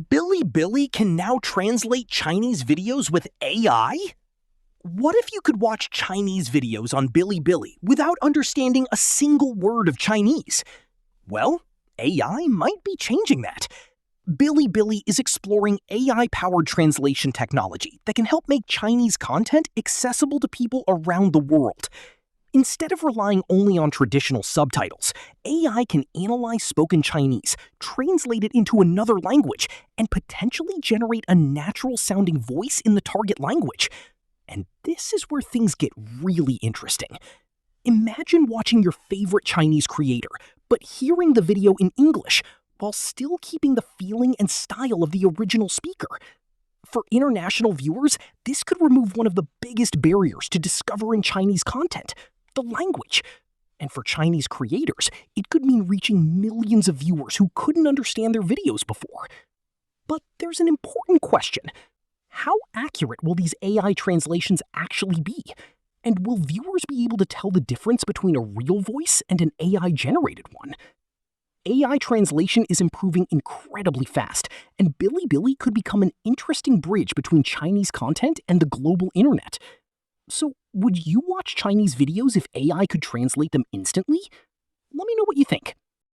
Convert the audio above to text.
Bilibili can now translate Chinese videos with AI? What if you could watch Chinese videos on Bilibili without understanding a single word of Chinese? Well, AI might be changing that. Bilibili is exploring AI-powered translation technology that can help make Chinese content accessible to people around the world. Instead of relying only on traditional subtitles, AI can analyze spoken Chinese, translate it into another language, and potentially generate a natural-sounding voice in the target language. And this is where things get really interesting. Imagine watching your favorite Chinese creator, but hearing the video in English, while still keeping the feeling and style of the original speaker. For international viewers, this could remove one of the biggest barriers to discovering Chinese content: the language. And for Chinese creators, it could mean reaching millions of viewers who couldn't understand their videos before. But there's an important question. How accurate will these AI translations actually be? And will viewers be able to tell the difference between a real voice and an AI-generated one? AI translation is improving incredibly fast, and Bilibili could become an interesting bridge between Chinese content and the global internet. So, would you watch Chinese videos if AI could translate them instantly? Let me know what you think.